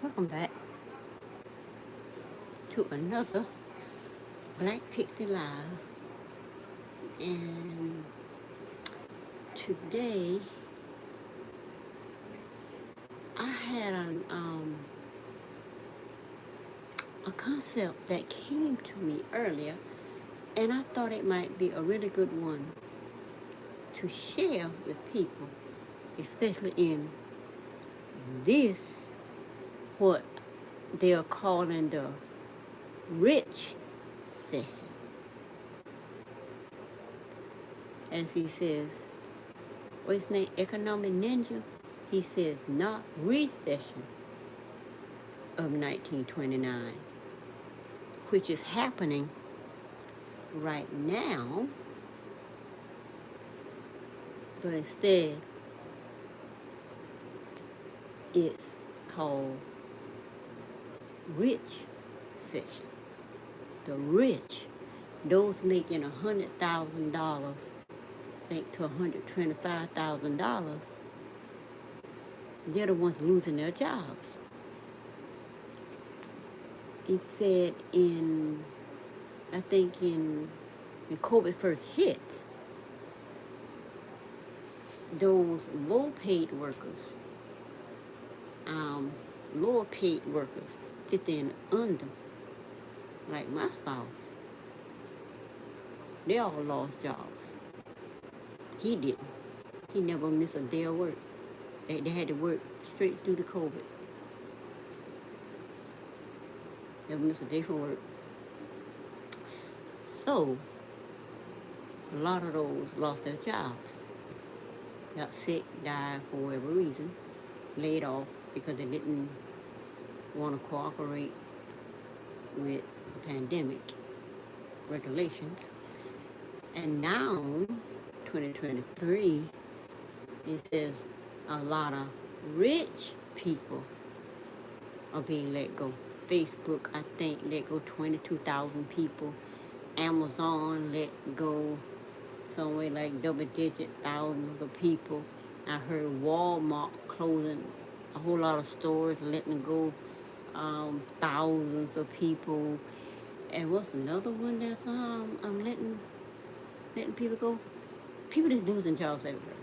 Welcome back to another Blac Pixi Live. And today I had a concept that came to me earlier, and I thought it might be a really good one to share with people, especially in this, what they are calling the rich session. As he says, what's his name, Economic Ninja? He says, not recession of 1929, which is happening right now, but instead it's called rich section. The rich, those making $100,000, I think to $125,000, they're the ones losing their jobs. It said I think when COVID first hit, those lower paid workers, 50 and under, like my spouse, they all lost jobs. He didn't. He never missed a day of work. They had to work straight through the COVID. Never missed a day from work. So, a lot of those lost their jobs. Got sick, died for whatever reason, laid off because they didn't want to cooperate with the pandemic regulations. And now, 2023, it says a lot of rich people are being let go. Facebook, I think, let go 22,000 people. Amazon let go somewhere like double-digit thousands of people. I heard Walmart closing a whole lot of stores, letting go thousands of people. And what's another one that's letting people go? People just losing jobs everywhere.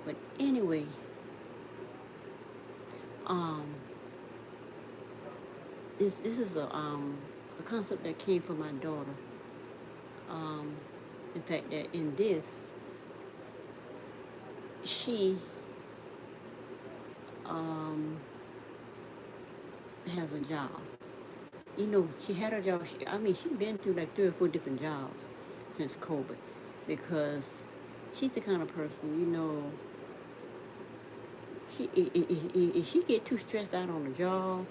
But anyway, this is a concept that came from my daughter. The fact that in this, she has a job. You know, she had a job. She's been through like 3 or 4 different jobs since COVID, because she's the kind of person, you know, if she get too stressed out on the job,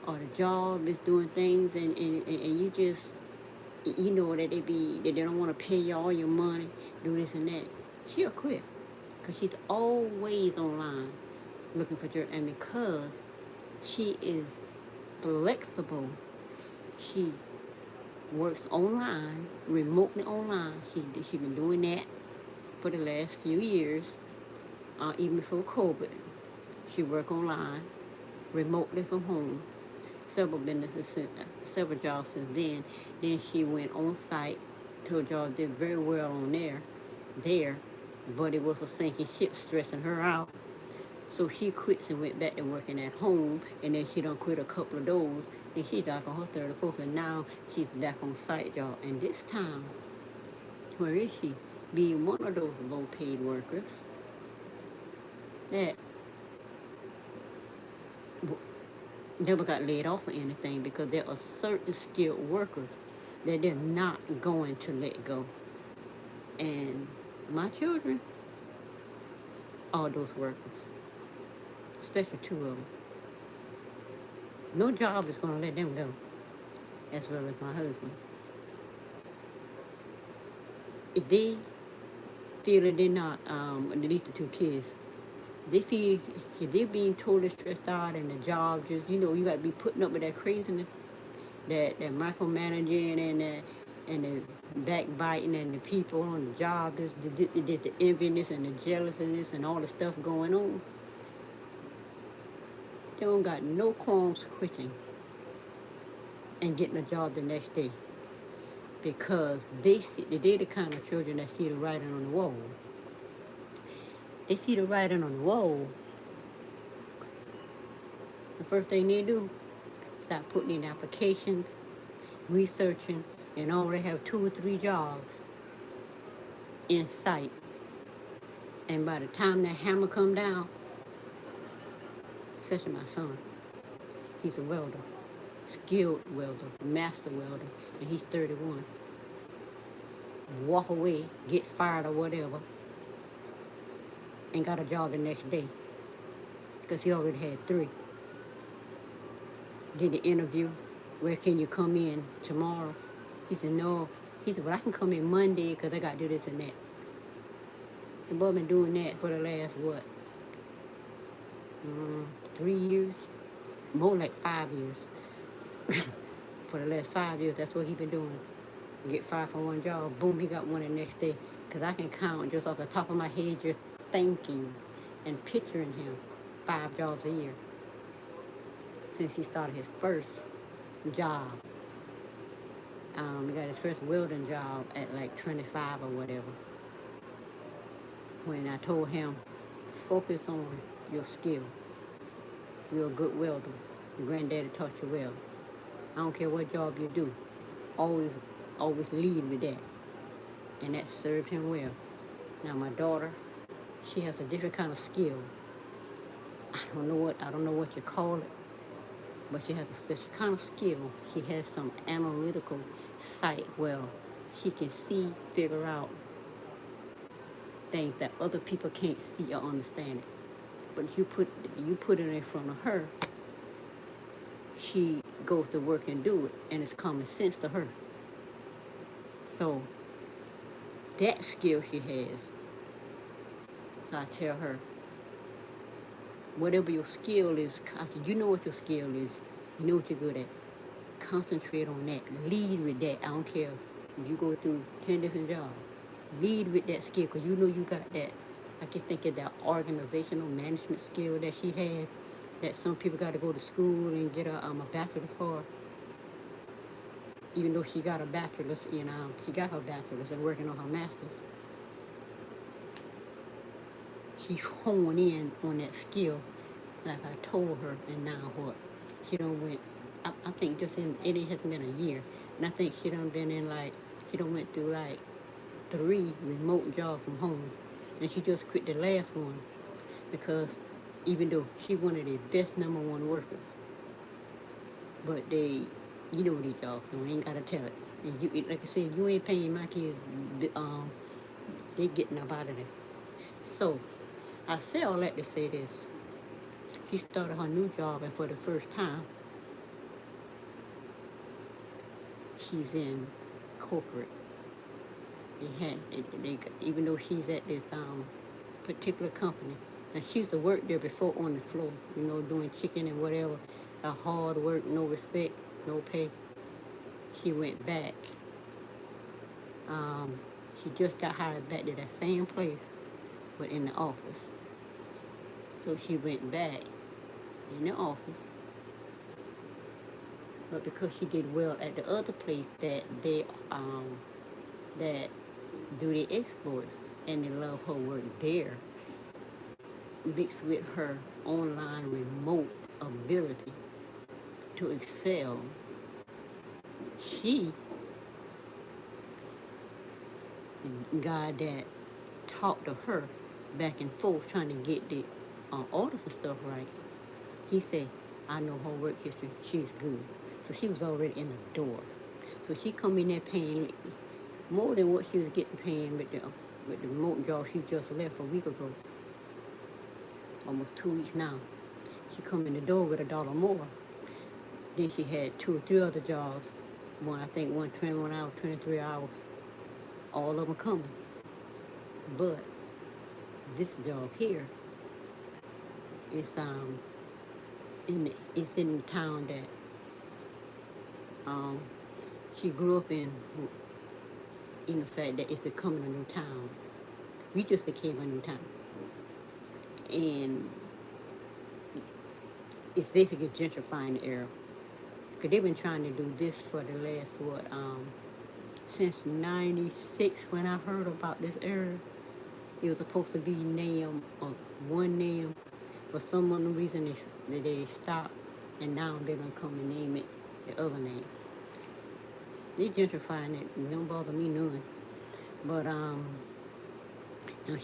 or the job is doing things, and you just, you know, that they don't want to pay you all your money, do this and that, she'll quit, because she's always online looking for job. And because she is flexible, she works online, remotely online. She's been doing that for the last few years, even before COVID. She worked online, remotely from home. Several jobs since then. Then she went on site to a job, did very well on there, but it was a sinking ship stressing her out. So she quits and went back to working at home, and then she done quit a couple of those, and she's like on her third or fourth, and now she's back on site job. And this time, where is she? Being one of those low-paid workers that never got laid off or anything, because there are certain skilled workers that they're not going to let go. And my children are those workers, especially 2 of them. No job is going to let them go, as well as my husband. If they feel that they're not, at least the 2 kids, they see if they're being totally stressed out, and the job just, you know, you got to be putting up with that craziness, that micromanaging, and the backbiting, and the people on the job, the enviness and the jealousness and all the stuff going on. They don't got no qualms quitting and getting a job the next day because they're the kind of children that see the writing on the wall. They see the writing on the wall. The first thing they do, start putting in applications, researching, and already have 2 or 3 jobs in sight. And by the time that hammer come down, especially my son, he's a welder, skilled welder, master welder, and he's 31. Walk away, get fired or whatever, and got a job the next day because he already had 3. Did the interview, where can you come in tomorrow? He said, no. He said, well, I can come in Monday because I got to do this and that. The boy been doing that for the last, 3 years? More like 5 years. For the last 5 years, that's what he been doing. Get fired from one job, boom, he got one the next day. Because I can count just off the top of my head, just thinking and picturing him 5 jobs a year since he started his first job. He got his first welding job at like 25 or whatever. When I told him, focus on your skill. You're a good welder. Your granddaddy taught you well. I don't care what job you do. Always lead with that. And that served him well. Now my daughter, she has a different kind of skill. I don't know what you call it, but she has a special kind of skill. She has some analytical sight where she can see, figure out things that other people can't see or understand it. But you put it in front of her, she goes to work and do it, and it's common sense to her. So that skill she has. So I tell her, whatever your skill is, you know what your skill is. You know what you're good at. Concentrate on that. Lead with that. I don't care if you go through 10 different jobs. Lead with that skill because you know you got that. I can think of that organizational management skill that she had, that some people got to go to school and get a bachelor's for. Even though she got a bachelor's, she got her bachelor's and working on her master's. She honed in on that skill, like I told her, and now what? She done went, I think it hasn't been a year, and I think she done went through like 3 remote jobs from home, and she just quit the last one because even though she one of the best #1 workers, but these jobs, so I ain't gotta tell it. And you, like I said, you ain't paying my kids, they getting up out of there. So I say all that to say this. She started her new job, and for the first time, she's in corporate. Even though she's at this particular company, and she used to work there before on the floor, doing chicken and whatever, hard work, no respect, no pay. She went back. She just got hired back to that same place, but in the office. So she went back in the office, but because she did well at the other place that do the exports and they love her work there, mixed with her online remote ability to excel, she, God that talked to her back and forth trying to get the orders and stuff right, he said, I know her work history, she's good. So she was already in the door. So she come in there paying more than what she was getting paying with the remote job she just left a week ago. Almost 2 weeks now. She come in the door with $1 more. Then she had 2 or 3 other jobs. One 21 hours, 23 hours. All of them coming. But this job here is it's in the town that she grew up in the fact that it's becoming a new town. We just became a new town. And it's basically gentrifying the area. Because they've been trying to do this for the last, since 96 when I heard about this area. It was supposed to be named one name. For some other reason, they stopped, and now they don't come and name it the other name. They gentrifying it. It don't bother me none. But now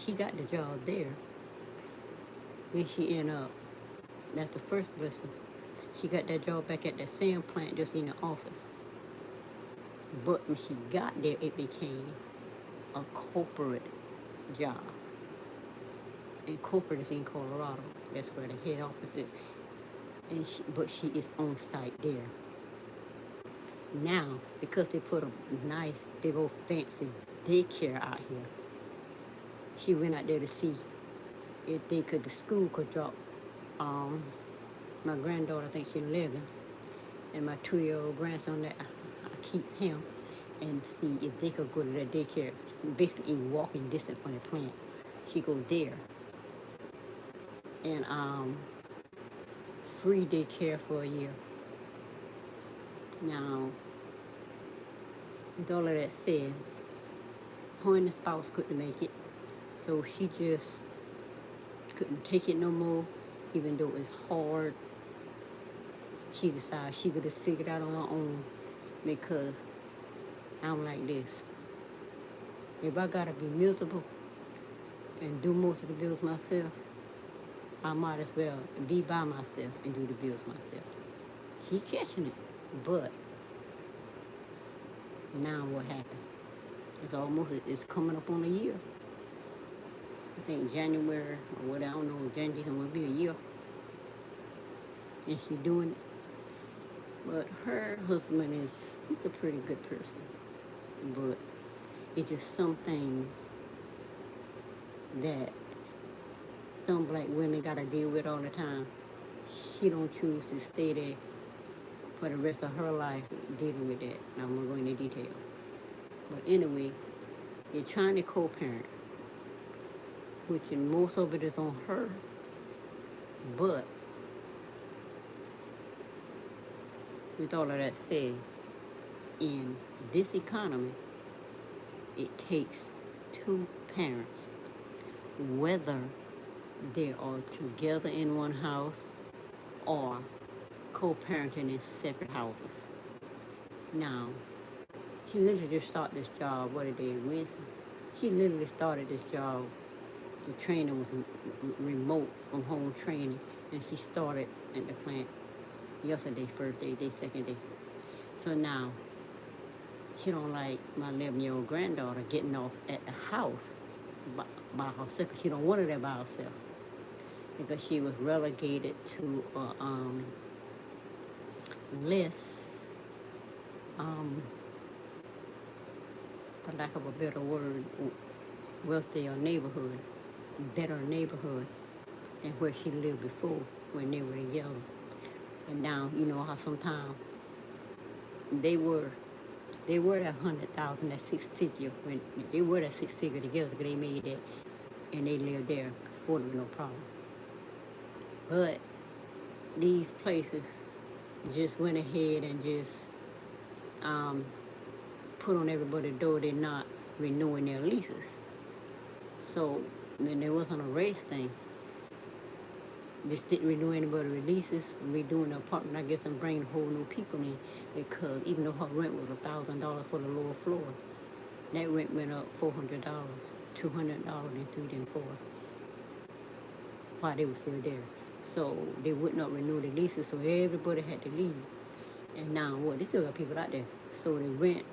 she got the job there. Then she ended up. That's the first blessing. She got that job back at the same plant, just in the office. But when she got there, it became a corporate job. And corporate is in Colorado. That's where the head office is. But she is on site there. Now, because they put a nice, big old fancy daycare out here, she went out there to see if the school could drop my granddaughter, I think she's 11, and my 2-year-old grandson that I keeps him, and see if they could go to that daycare, basically in walking distance from the plant. She go there, and free daycare for a year. Now, with all of that said, her and the spouse couldn't make it, so she just couldn't take it no more, even though it's hard. She decided she could just figure it out on her own, because I'm like this. If I gotta be miserable and do most of the bills myself, I might as well be by myself and do the bills myself. She catching it, but now what happened? It's coming up on a year. I think January or what, I don't know, January will be a year. And she's doing it. But her husband he's a pretty good person. But it's just some things that some black women gotta deal with all the time. She don't choose to stay there for the rest of her life dealing with that. Now I'm gonna go into details. But anyway, they're trying to co-parent, which most of it is on her. But with all of that said, in this economy, it takes two parents, whether they are together in one house or co-parenting in separate houses. Now, she literally just started this job, Wednesday? She literally started this job. The training was remote from home training, and she started at the plant yesterday, first day, second day. So now, she don't like my 11-year-old granddaughter getting off at the house by herself, because she don't want her there by herself, because she was relegated to less, for lack of a better word, wealthier neighborhood, better neighborhood than where she lived before when they were together. And now, you know how sometimes they were that 100,000, that six-figure, when they were that six-figure together, because they made that, and they lived there for no problem. But these places just went ahead and just put on everybody's door they're not renewing their leases. So when there wasn't a race thing, just didn't renew anybody's releases, redoing the apartment, I guess, and bringing whole new people in, because even though her rent was $1,000 for the lower floor, that rent went up $400, $200 in 3 and 4, while they were still there. So they would not renew the leases, so everybody had to leave. And now what? They still got people out there. So the rent,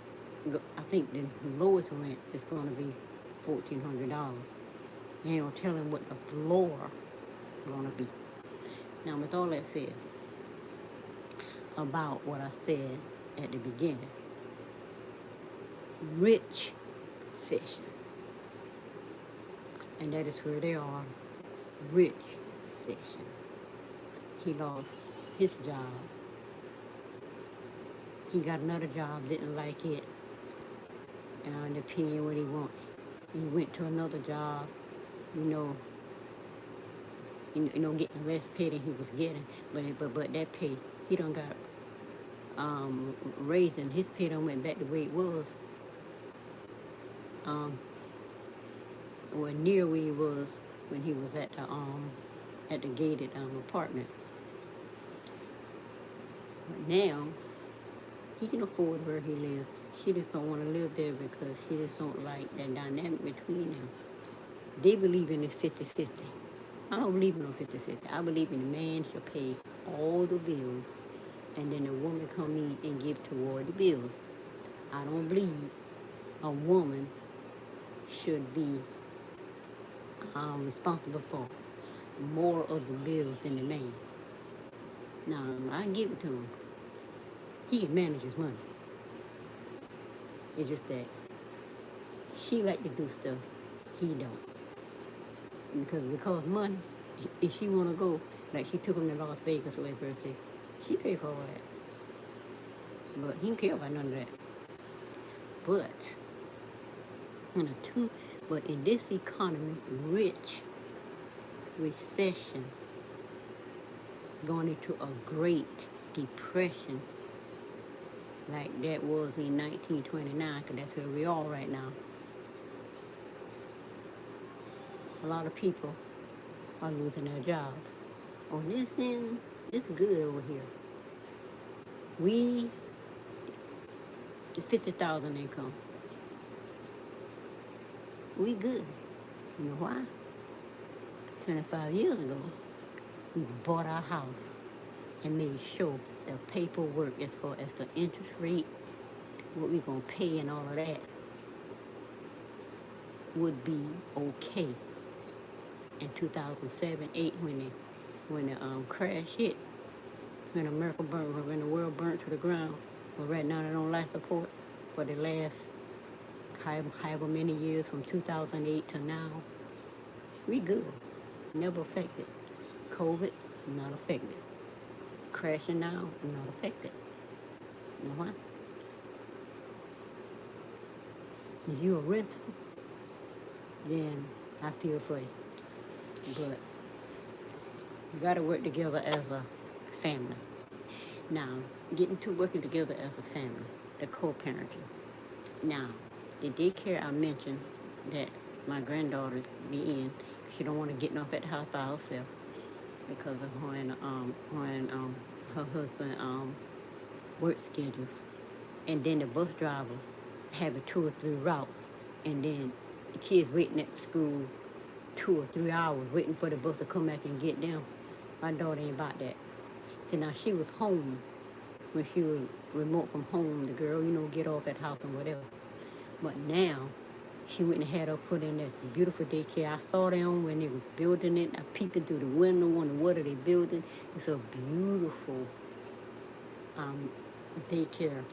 I think the lowest rent is going to be $1,400. Ain't no telling what the floor going to be. Now, with all that said, about what I said at the beginning, rich session, and that is where they are, rich session. He lost his job. He got another job, didn't like it, and opinion what he want. He went to another job, you know, getting less pay than he was getting. But that pay, he done got raising. His pay done went back the way it was, um, or near where he was when he was at the gated apartment. But now he can afford where he lives. She just don't want to live there because she just don't like that dynamic between them. They believe in this 50-50. I don't believe in no 50-50. I believe in the man should pay all the bills and then the woman come in and give toward the bills. I don't believe a woman should be responsible for more of the bills than the man. Now, I can give it to him. He can manage his money. It's just that she like to do stuff he don't. Because it costs money. If she want to go, like she took him to Las Vegas for his birthday, she paid for all that. But he don't care about none of that. But in this economy, rich recession, going into a great depression like that was in 1929, because that's where we are right now. A lot of people are losing their jobs. On this end, it's good over here. We, the 50,000 income, we good. You know why? 25 years ago, we bought our house and made sure the paperwork as far as the interest rate, what we're going to pay and all of that would be okay. In 2007-8, when the crash hit, when America burned, when the world burned to the ground, but right now they're on life support for the last however many years from 2008 to now, we good. Never affected. COVID, not affected. Crashing now, not affected. You know why? If you're a renter, then I feel for you. But you gotta work together as a family. Now, getting to working together as a family, the co-parenting. Now, the daycare I mentioned that my granddaughter's be in, she don't want to get off at the house by herself because of her and her husband work schedules, and then the bus drivers having 2 or 3 routes, and then the kids waiting at the school 2 or 3 hours waiting for the bus to come back and get them. My daughter ain't about that. So now she was home when she was remote from home, the girl, get off at the house and whatever. But now she went and had her put in this beautiful daycare. I saw them when they were building it. I peeped through the window, wondering what are they building. It's a beautiful daycare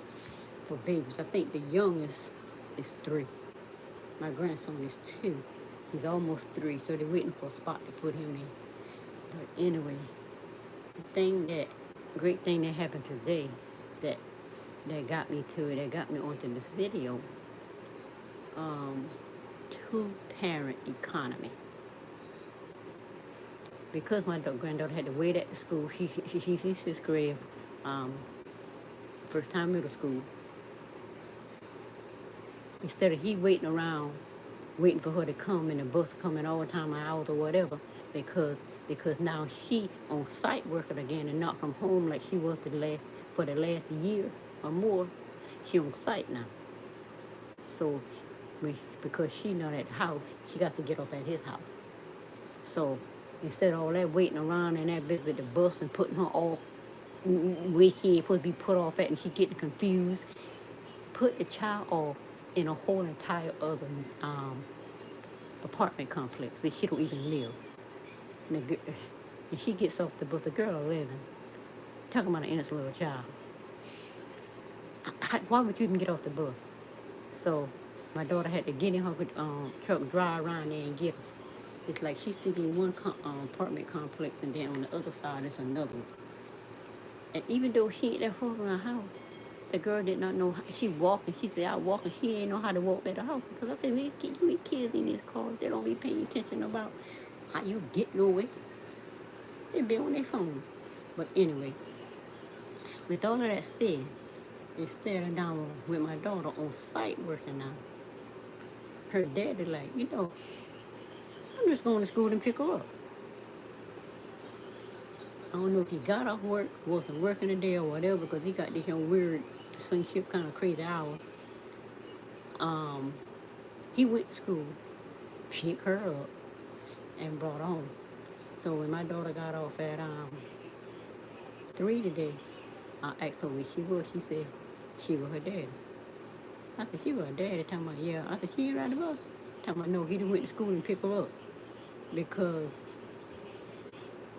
for babies. I think the youngest is 3. My grandson is 2. He's almost 3, so they're waiting for a spot to put him in. But anyway, great thing that happened today that got me to it, that got me onto this video, 2-parent economy. Because my granddaughter had to wait at the school, she's 6th grade, first time middle school. Instead of he waiting around, waiting for her to come and the bus coming all the time, hours or whatever, because now she on site working again and not from home like she was for the last year or more. She on site now. So because she not at the house, she got to get off at his house. So instead of all that waiting around and that bit with the bus and putting her off where she ain't supposed to be put off at, and she getting confused, put the child off in a whole entire other apartment complex where she don't even live. And she gets off the bus, the girl 11, talking about an innocent little child. Why would you even get off the bus? So my daughter had to get in her truck, drive around there and get her. It's like she's sleeping in one apartment complex, and then on the other side is another one. And even though she ain't that far from her house, the girl did not know. She walking. She said, "I walking." She ain't know how to walk back to the house, because I said, "You kids in these cars, they don't be paying attention about how you get nowhere." They be on their phone. But anyway, with all of that said, instead of down with my daughter on site working now, her daddy like, I'm just going to school and pick her up. I don't know if he got off work, wasn't working today or whatever, because he got this weird swing shift kind of crazy hours. Um, he went to school, picked her up, and brought her home. So when my daughter got off at 3 today, I asked her where she was. She said she was her daddy. I said, she was her daddy? Talking about, yeah. I said, she ain't ride the bus? Talking about, no, he done went to school and picked her up. Because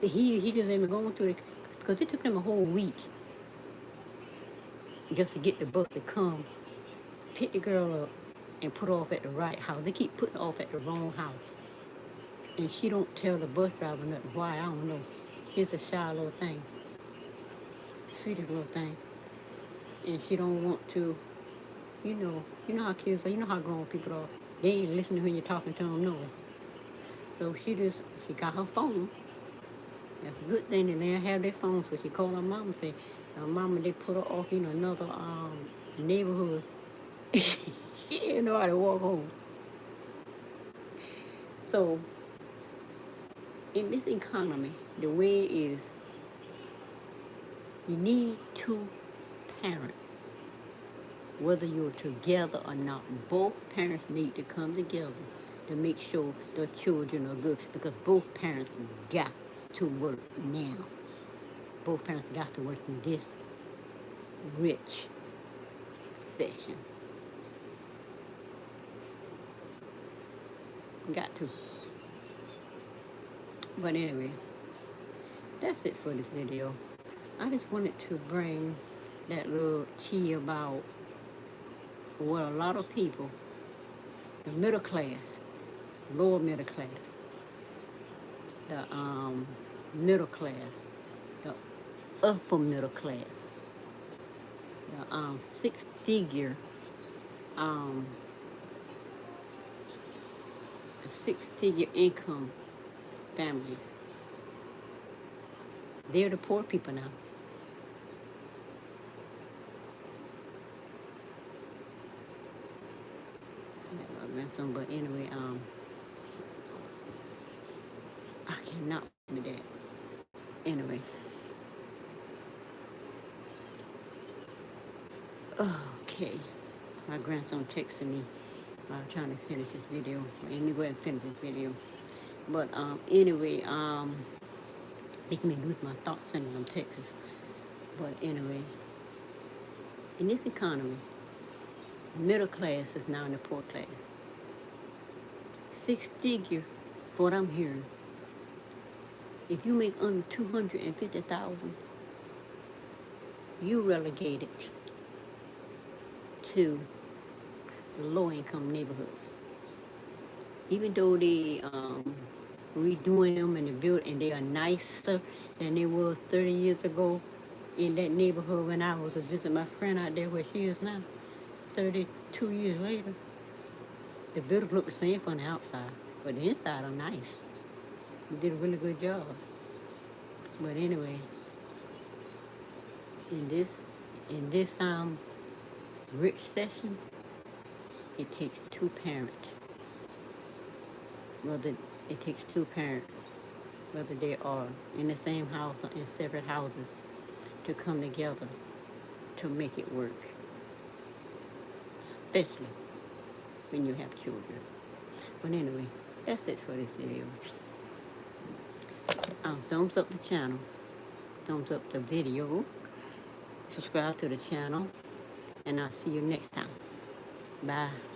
he just ain't been going through it. Because it took them a whole week just to get the bus to come, pick the girl up, and put her off at the right house. They keep putting her off at the wrong house. And she don't tell the bus driver nothing. Why? I don't know. She's a shy little thing. Sweetest little thing. And she don't want to, you know how kids are, you know how grown people are. They ain't listening when you're talking to them, no. So she got her phone. That's a good thing that they have their phone. So she called her mom and said, Mama, they put her off in another neighborhood. She didn't know how to walk home. So in this economy, the way it is, you need two parents. Whether you're together or not, both parents need to come together to make sure the children are good, because both parents got to work now. Both parents got to work in this rich session. Got to. But anyway, that's it for this video. I just wanted to bring that little tea about what a lot of people, the middle class, lower middle class, the middle class, the upper middle class, the six-figure income families. They're the poor people now. But anyway, I cannot do that. Anyway. Okay. My grandson texted me while I'm trying to finish this video. Anyway, and finish this video. But anyway, making me lose my thoughts sending them texts. But anyway, in this economy, the middle class is now in the poor class. Six-figure, for what I'm hearing. If you make under $250,000, you relegated to the low-income neighborhoods. Even though they redoing them and they are nicer than they was 30 years ago in that neighborhood when I was to visit my friend out there where she is now, 32 years later. The buildings look the same from the outside, but the inside are nice. You did a really good job. But anyway, in this rich session, it takes two parents. Whether they are in the same house or in separate houses, to come together to make it work. Especially when you have children. But anyway, that's it for this video. Thumbs up the channel. Thumbs up the video. Subscribe to the channel. And I'll see you next time. Bye.